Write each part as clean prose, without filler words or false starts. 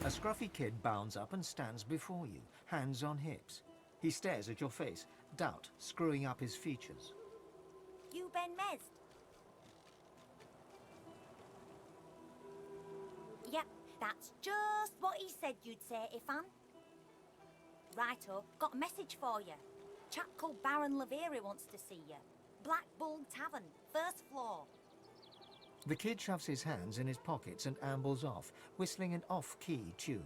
A scruffy kid bounds up and stands before you, hands on hips. He stares at your face, doubt screwing up his features. You Ben Mez? Yep, that's just what he said you'd say, Ifan. Righto, got a message for you. Chap called Baron Laveri wants to see you. Black Bull Tavern, first floor. The kid shoves his hands in his pockets and ambles off, whistling an off-key tune.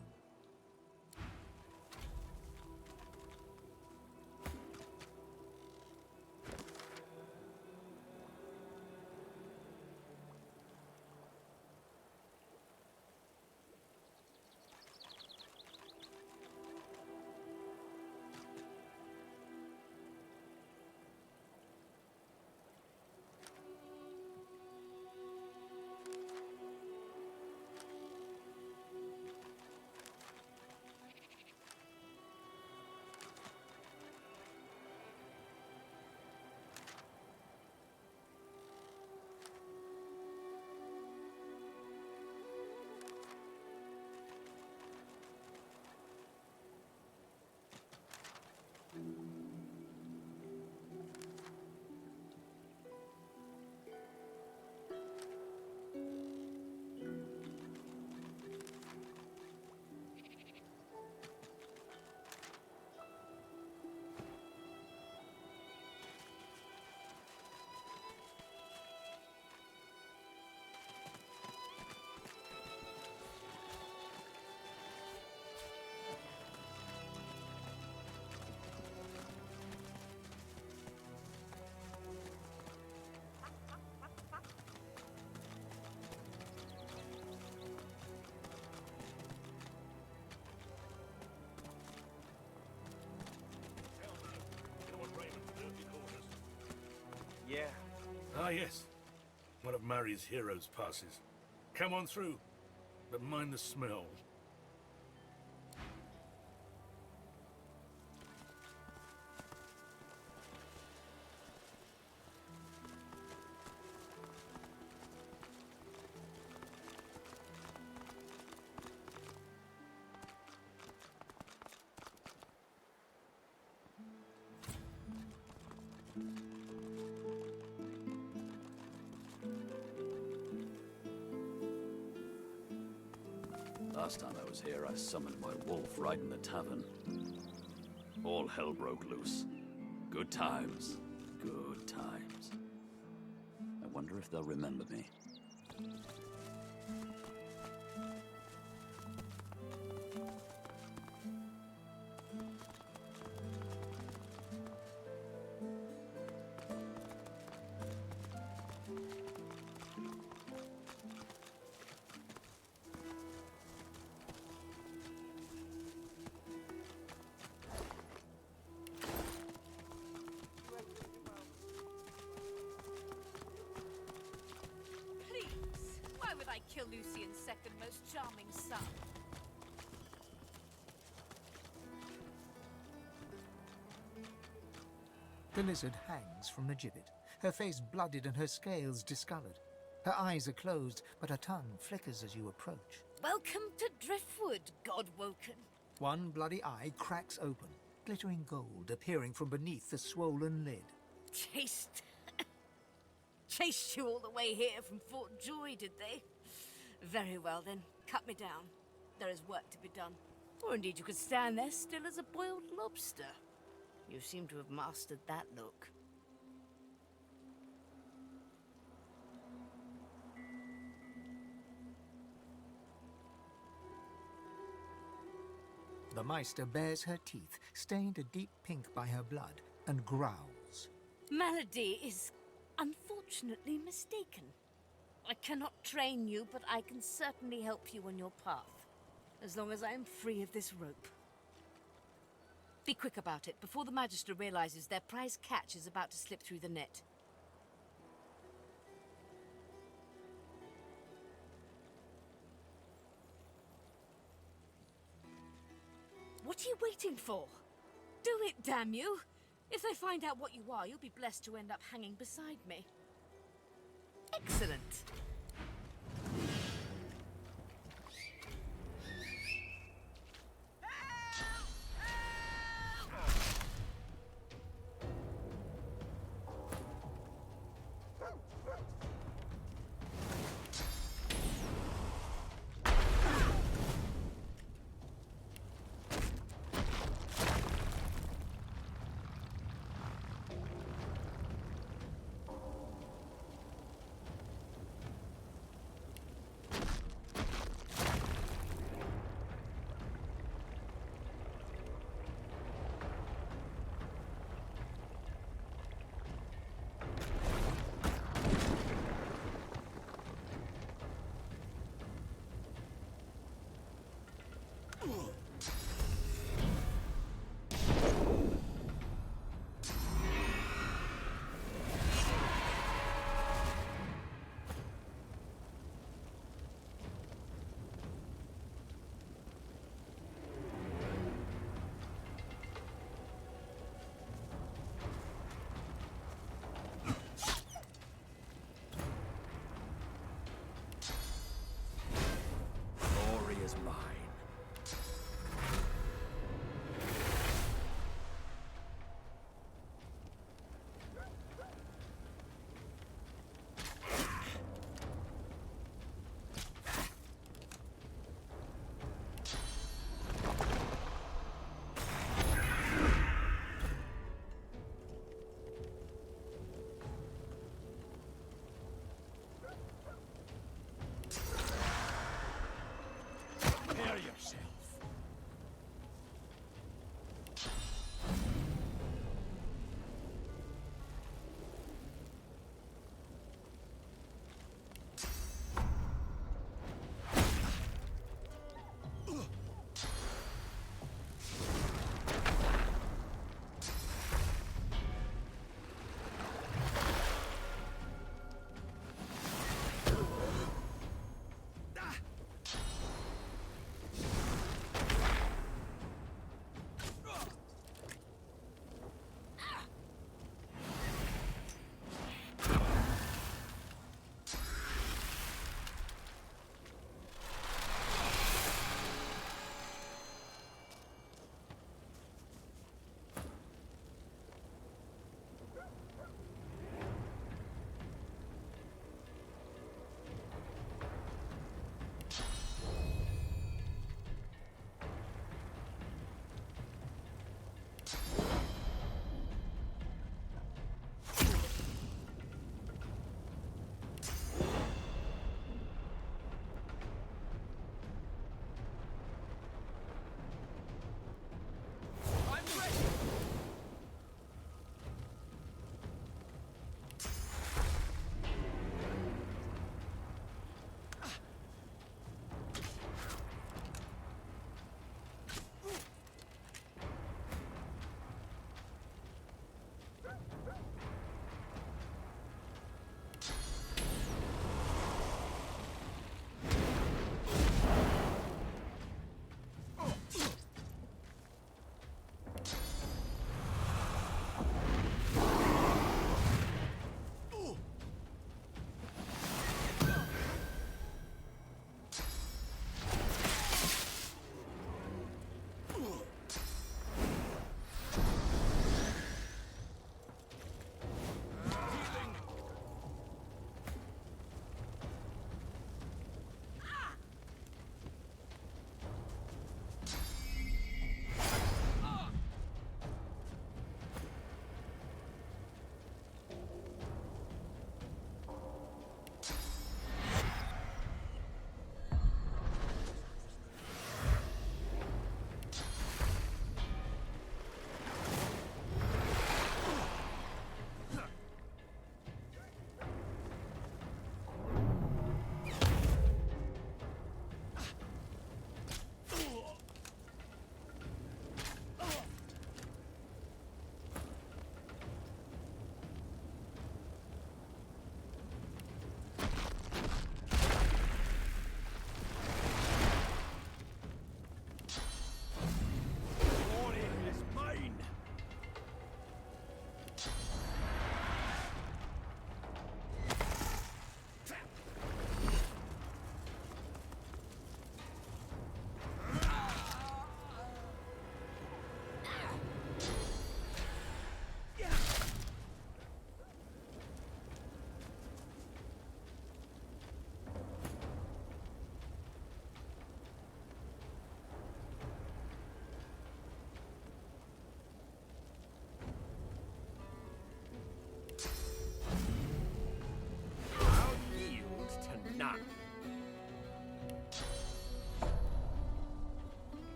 Yeah. Ah, yes. One of Mari's heroes passes. Come on through, but mind the smell. Last time I was here, I summoned my wolf right in the tavern. All hell broke loose. Good times. Good times. I wonder if they'll remember me. Why would I kill Lucian's second most charming son? The lizard hangs from the gibbet, her face blooded and her scales discoloured. Her eyes are closed, but her tongue flickers as you approach. Welcome to Driftwood, God-woken. One bloody eye cracks open, glittering gold appearing from beneath the swollen lid. Chased you all the way here from Fort Joy, did they? Very well then, cut me down. There is work to be done. Or indeed you could stand there still as a boiled lobster. You seem to have mastered that look. The Meister bares her teeth, stained a deep pink by her blood, and growls. Malady is unfortunately mistaken. I cannot train you, but I can certainly help you on your path, as long as I am free of this rope. Be quick about it, before the Magister realizes their prize catch is about to slip through the net. What are you waiting for? Do it, damn you! If they find out what you are, you'll be blessed to end up hanging beside me. Excellent! yourself.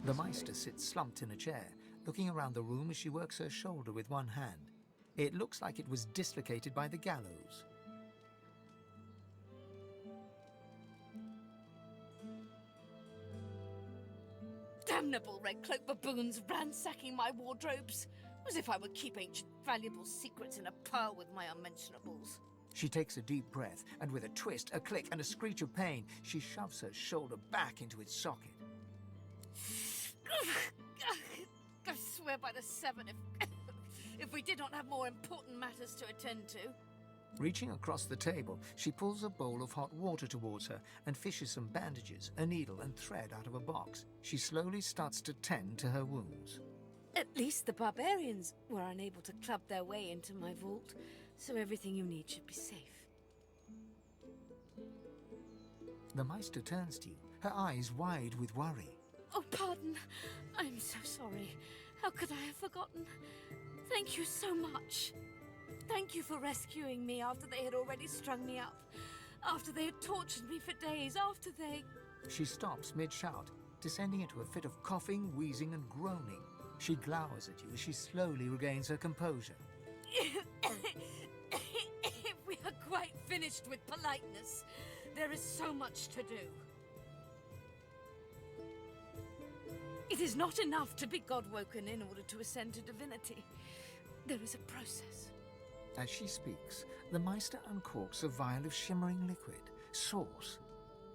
The Meister sits slumped in a chair, looking around the room as she works her shoulder with one hand. It looks like it was dislocated by the gallows. Damnable red-cloaked baboons ransacking my wardrobes, as if I would keep ancient valuable secrets in a pile with my unmentionables. She takes a deep breath, and with a twist, a click, and a screech of pain, she shoves her shoulder back into its socket. I swear by the seven, if we did not have more important matters to attend to. Reaching across the table, she pulls a bowl of hot water towards her and fishes some bandages, a needle, and thread out of a box. She slowly starts to tend to her wounds. At least the barbarians were unable to club their way into my vault, so everything you need should be safe. The Meister turns to you, her eyes wide with worry. Oh, pardon. I'm so sorry. How could I have forgotten? Thank you so much. Thank you for rescuing me after they had already strung me up. After they had tortured me for days. After they... She stops mid-shout, descending into a fit of coughing, wheezing, and groaning. She glowers at you as she slowly regains her composure. If we are quite finished with politeness, there is so much to do. It is not enough to be God-woken in order to ascend to divinity. There is a process. As she speaks, the Meister uncorks a vial of shimmering liquid, sauce.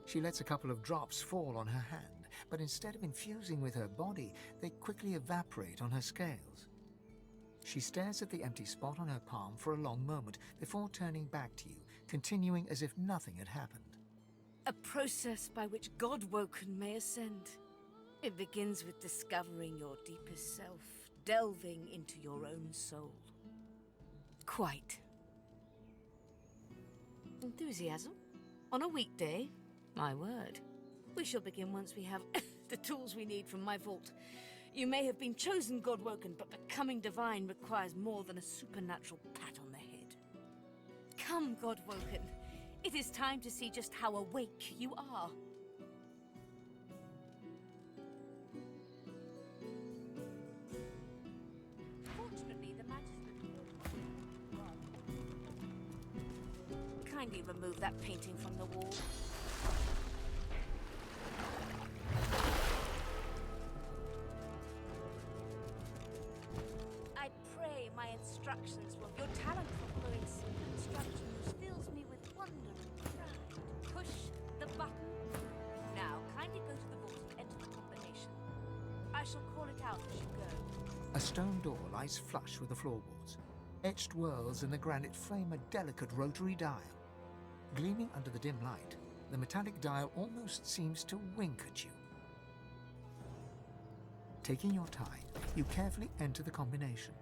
She lets a couple of drops fall on her hand, but instead of infusing with her body, they quickly evaporate on her scales. She stares at the empty spot on her palm for a long moment before turning back to you, continuing as if nothing had happened. A process by which God-woken may ascend. It begins with discovering your deepest self, delving into your own soul. Quite. Enthusiasm? On a weekday? My word. We shall begin once we have the tools we need from my vault. You may have been chosen God-woken, but becoming divine requires more than a supernatural pat on the head. Come, God-woken. It is time to see just how awake you are. Fortunately, the magistrate... Kindly remove that painting from the wall. I pray my instructions will... Your talent for following simple instructions fills me with wonder and pride. Push the button. Now, kindly go to the vault and enter the combination. I shall call it out as you go. A stone door lies flush with the floorboards. Etched whorls in the granite frame a delicate rotary dial. Gleaming under the dim light, the metallic dial almost seems to wink at you. Taking your time, you carefully enter the combination.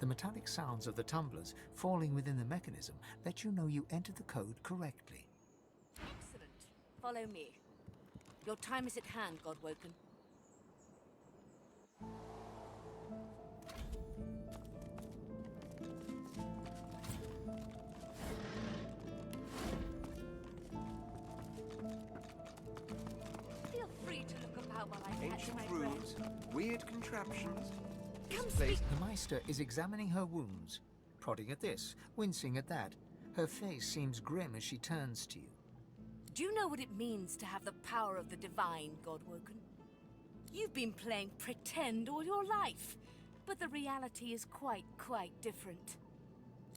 The metallic sounds of the tumblers falling within the mechanism let you know you entered the code correctly. Excellent. Follow me. Your time is at hand, God-woken. Feel free to look about while I catch Ancient my runes, breath. weird contraptions. Come This place... speak. The Meister is examining her wounds, prodding at this, wincing at that. Her face seems grim as she turns to you. Do you know what it means to have the power of the divine, God-woken? You've been playing pretend all your life, but the reality is quite different.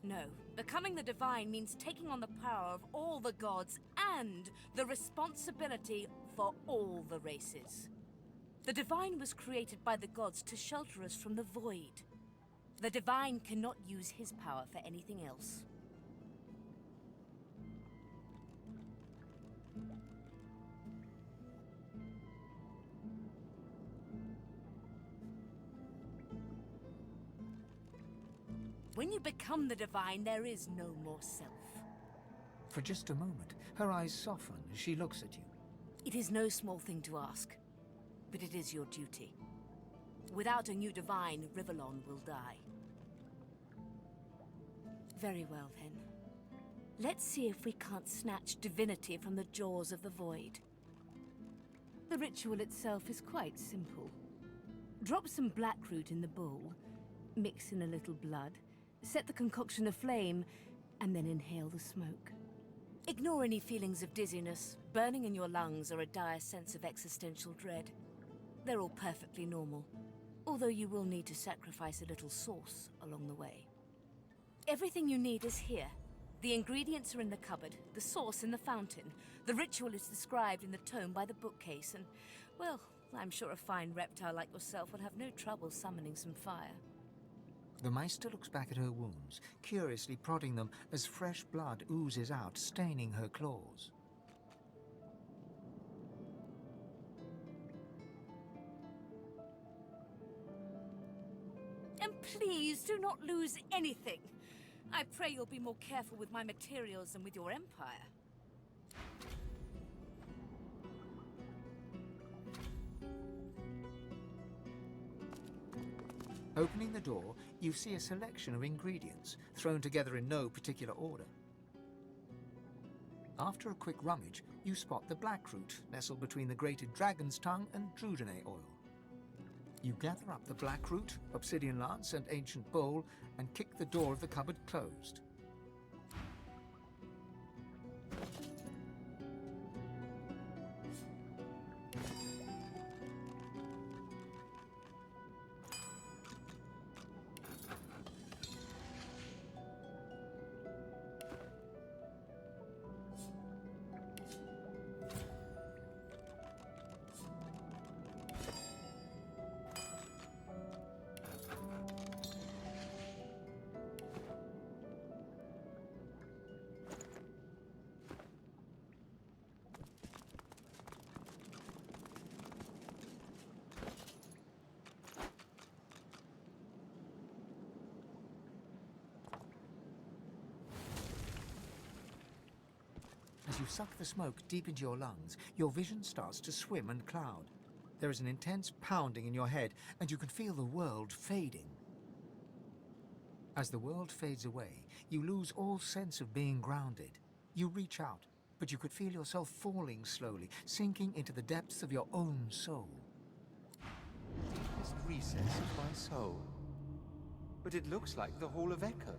No, becoming the divine means taking on the power of all the gods and the responsibility for all the races. The divine was created by the gods to shelter us from the void. The divine cannot use his power for anything else. When you become the divine, there is no more self. For just a moment, her eyes soften as she looks at you. It is no small thing to ask, but it is your duty. Without a new divine, Rivellon will die. Very well, then. Let's see if we can't snatch divinity from the jaws of the void. The ritual itself is quite simple. Drop some blackroot in the bowl, mix in a little blood, set the concoction aflame, and then inhale the smoke. Ignore any feelings of dizziness, burning in your lungs, or a dire sense of existential dread. They're all perfectly normal, although you will need to sacrifice a little sauce along the way. Everything you need is here. The ingredients are in the cupboard, the sauce in the fountain. The ritual is described in the tome by the bookcase, and, well, I'm sure a fine reptile like yourself will have no trouble summoning some fire. The Meister looks back at her wounds, curiously prodding them as fresh blood oozes out, staining her claws. And please do not lose anything. I pray you'll be more careful with my materials than with your empire. Opening the door, you see a selection of ingredients, thrown together in no particular order. After a quick rummage, you spot the blackroot nestled between the grated dragon's tongue and Drudenay oil. You gather up the blackroot, obsidian lance, and ancient bowl, and kick the door of the cupboard closed. As you suck the smoke deep into your lungs, your vision starts to swim and cloud. There is an intense pounding in your head, and you can feel the world fading. As the world fades away, you lose all sense of being grounded. You reach out, but you could feel yourself falling slowly, sinking into the depths of your own soul. Deepest recess of my soul. But it looks like the Hall of Echoes.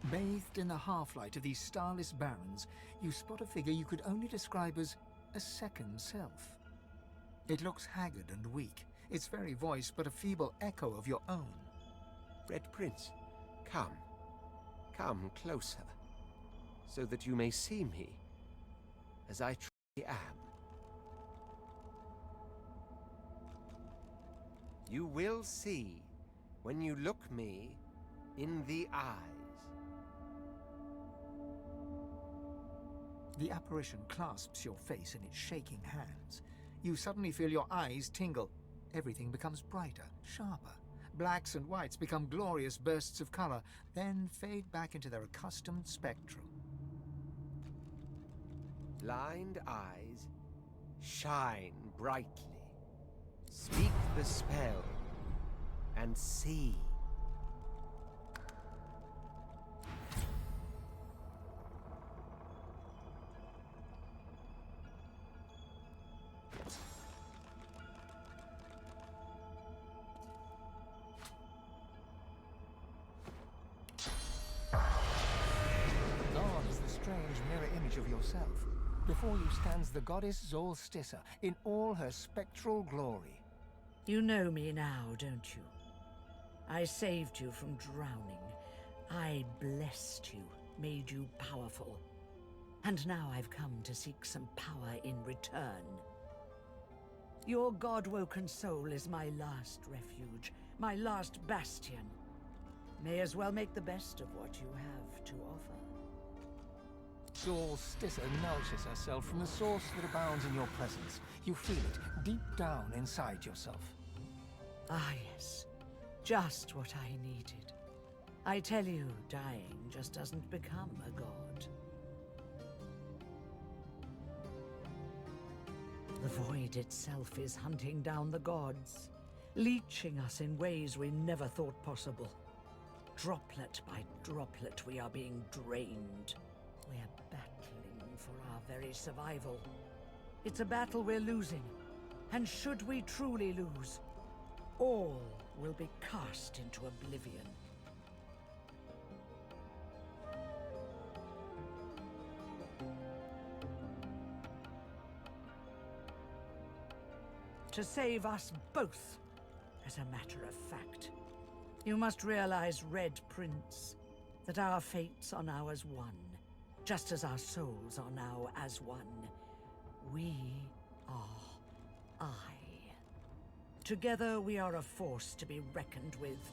Bathed in the half-light of these starless barrens, you spot a figure you could only describe as a second self. It looks haggard and weak, its very voice but a feeble echo of your own. Red Prince, come. Come closer, so that you may see me as I truly am. You will see when you look me in the eyes. The apparition clasps your face in its shaking hands. You suddenly feel your eyes tingle. Everything becomes brighter, sharper. Blacks and whites become glorious bursts of color, then fade back into their accustomed spectrum. Blind eyes, shine brightly. Speak the spell and see. Of yourself. Before you stands the goddess Zolstissa in all her spectral glory. You know me now, don't you? I saved you from drowning. I blessed you, made you powerful. And now I've come to seek some power in return. Your god-woken soul is my last refuge, my last bastion. May as well make the best of what you have to offer. Zolstissa nourishes herself from the source that abounds in your presence. You feel it deep down inside yourself. Ah, yes. Just what I needed. I tell you, dying just doesn't become a god. The void itself is hunting down the gods, leeching us in ways we never thought possible. Droplet by droplet, we are being drained. We're battling for our very survival. It's a battle we're losing, and should we truly lose, all will be cast into oblivion. To save us both, as a matter of fact. You must realize, Red Prince, that our fates are now as one, just as our souls are now as one. We are I. Together we are a force to be reckoned with.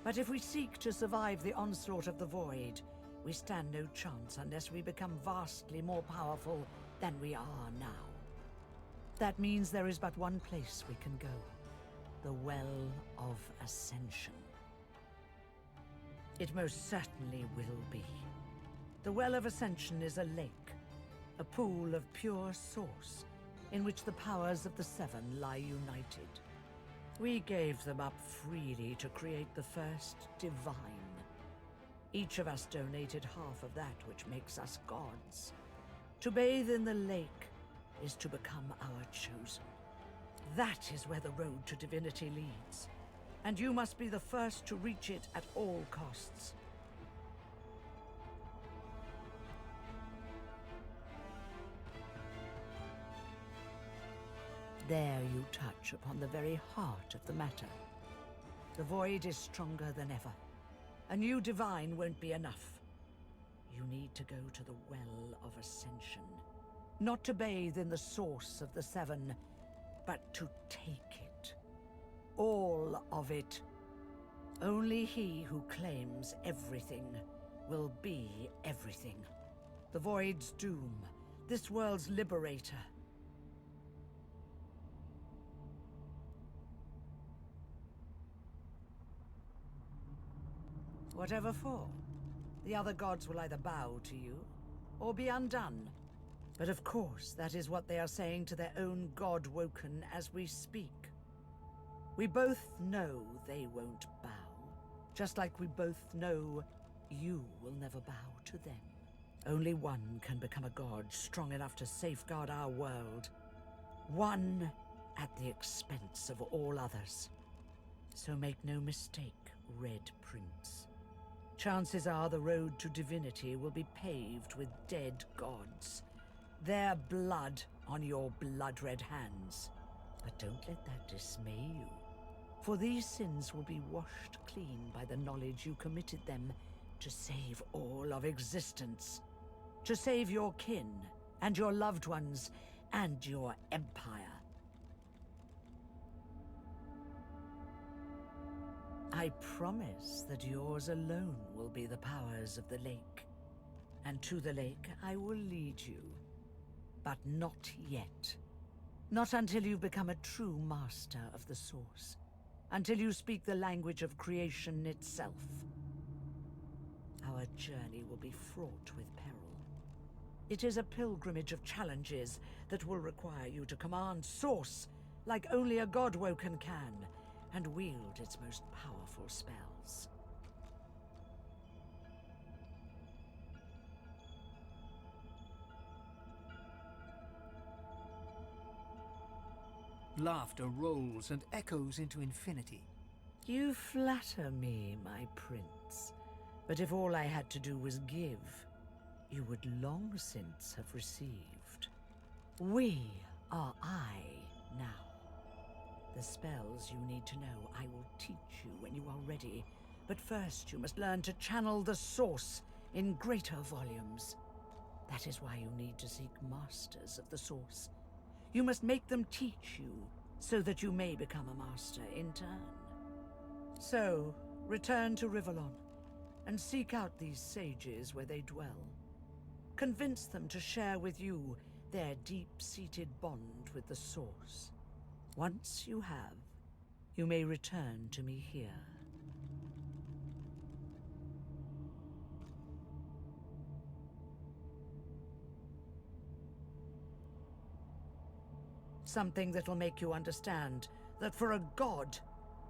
But if we seek to survive the onslaught of the Void, we stand no chance unless we become vastly more powerful than we are now. That means there is but one place we can go. The Well of Ascension. It most certainly will be. The Well of Ascension is a lake, a pool of pure source, in which the powers of the Seven lie united. We gave them up freely to create the first divine. Each of us donated half of that which makes us gods. To bathe in the lake is to become our chosen. That is where the road to divinity leads, and you must be the first to reach it at all costs. There you touch upon the very heart of the matter. The Void is stronger than ever. A new divine won't be enough. You need to go to the Well of Ascension. Not to bathe in the source of the Seven, but to take it. All of it. Only he who claims everything will be everything. The Void's doom, this world's liberator. Whatever for? The other gods will either bow to you, or be undone. But of course, that is what they are saying to their own god Woken as we speak. We both know they won't bow, just like we both know you will never bow to them. Only one can become a god strong enough to safeguard our world. One at the expense of all others. So make no mistake, Red Prince. Chances are the road to divinity will be paved with dead gods. Their blood on your blood-red hands. But don't let that dismay you. For these sins will be washed clean by the knowledge you committed them to save all of existence. To save your kin, and your loved ones, and your empire. I promise that yours alone will be the powers of the lake. And to the lake I will lead you. But not yet. Not until you've become a true master of the Source. Until you speak the language of creation itself. Our journey will be fraught with peril. It is a pilgrimage of challenges that will require you to command Source like only a god Woken can, and wield its most powerful spells. Laughter rolls and echoes into infinity. You flatter me, my prince. But if all I had to do was give, you would long since have received. We are I now. The spells you need to know I will teach you when you are ready. But first you must learn to channel the Source in greater volumes. That is why you need to seek masters of the Source. You must make them teach you, so that you may become a master in turn. So, return to Rivellon, and seek out these sages where they dwell. Convince them to share with you their deep-seated bond with the Source. Once you have, you may return to me here. something that'll make you understand that for a god,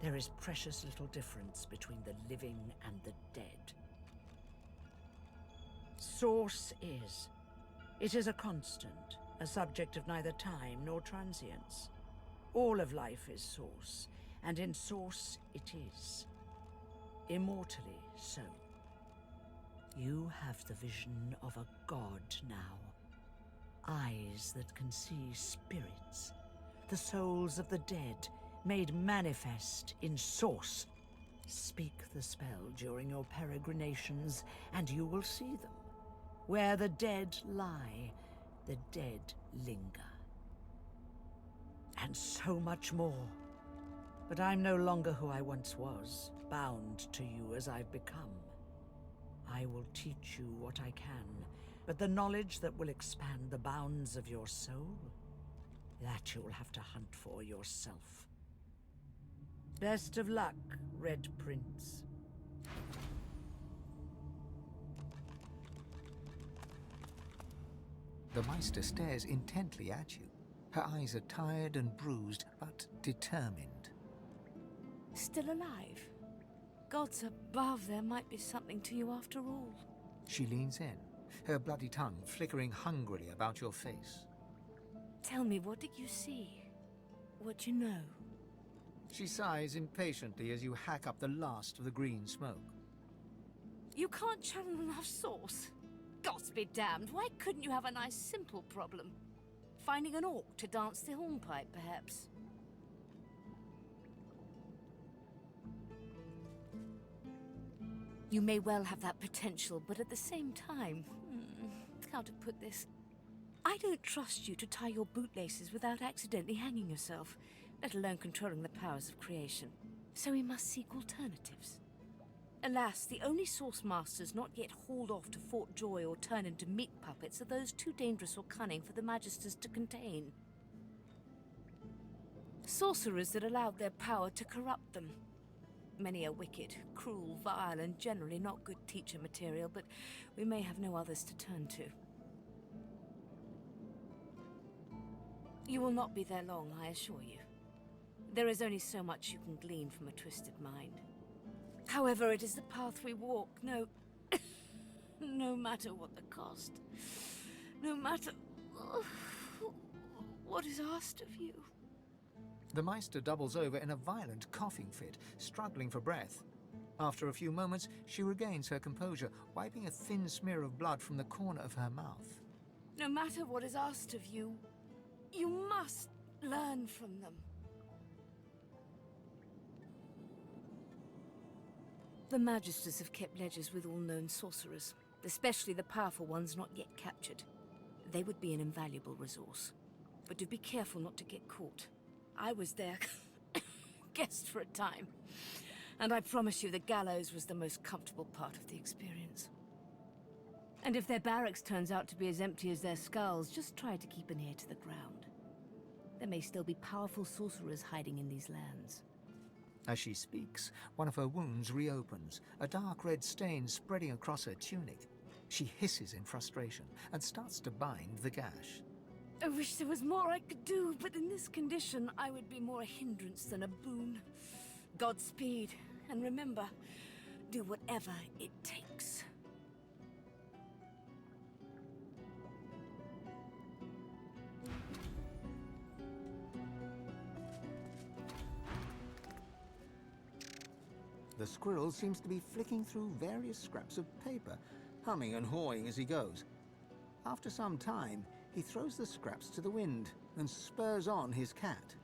there is precious little difference between the living and the dead. Source is. It is a constant, a subject of neither time nor transience. All of life is source, and in source it is. Immortally so. You have the vision of a god now. Eyes that can see spirits, the souls of the dead, made manifest in source. Speak the spell during your peregrinations, and you will see them. Where the dead lie, the dead linger. And so much more. But I'm no longer who I once was, bound to you as I've become. I will teach you what I can, but the knowledge that will expand the bounds of your soul, that you'll have to hunt for yourself. Best of luck, Red Prince. The Meister stares intently at you. Her eyes are tired and bruised, but determined. Still alive? Gods above, there might be something to you after all. She leans in, her bloody tongue flickering hungrily about your face. Tell me, what did you see? What you know? She sighs impatiently as you hack up the last of the green smoke. You can't channel enough sauce. Gods be damned, why couldn't you have a nice simple problem? Finding an orc to dance the hornpipe, perhaps? You may well have that potential, but at the same time... how to put this? I don't trust you to tie your bootlaces without accidentally hanging yourself, let alone controlling the powers of creation. So we must seek alternatives. Alas, the only Source Masters not yet hauled off to Fort Joy or turned into meat puppets are those too dangerous or cunning for the Magisters to contain. Sorcerers that allowed their power to corrupt them. Many are wicked, cruel, vile, and generally not good teacher material, but we may have no others to turn to. You will not be there long, I assure you. There is only so much you can glean from a twisted mind. However, it is the path we walk, no matter what the cost. No matter what is asked of you. The Meister doubles over in a violent coughing fit, struggling for breath. After a few moments, she regains her composure, wiping a thin smear of blood from the corner of her mouth. No matter what is asked of you, you must learn from them. The Magisters have kept ledgers with all known sorcerers, especially the powerful ones not yet captured. They would be an invaluable resource. But do be careful not to get caught. I was their guest for a time, and I promise you the gallows was the most comfortable part of the experience. And if their barracks turns out to be as empty as their skulls, just try to keep an ear to the ground. There may still be powerful sorcerers hiding in these lands. As she speaks, one of her wounds reopens, a dark red stain spreading across her tunic. She hisses in frustration and starts to bind the gash. I wish there was more I could do, but in this condition, I would be more a hindrance than a boon. Godspeed, and remember, do whatever it takes. The squirrel seems to be flicking through various scraps of paper, humming and hawing as he goes. After some time, he throws the scraps to the wind and spurs on his cat.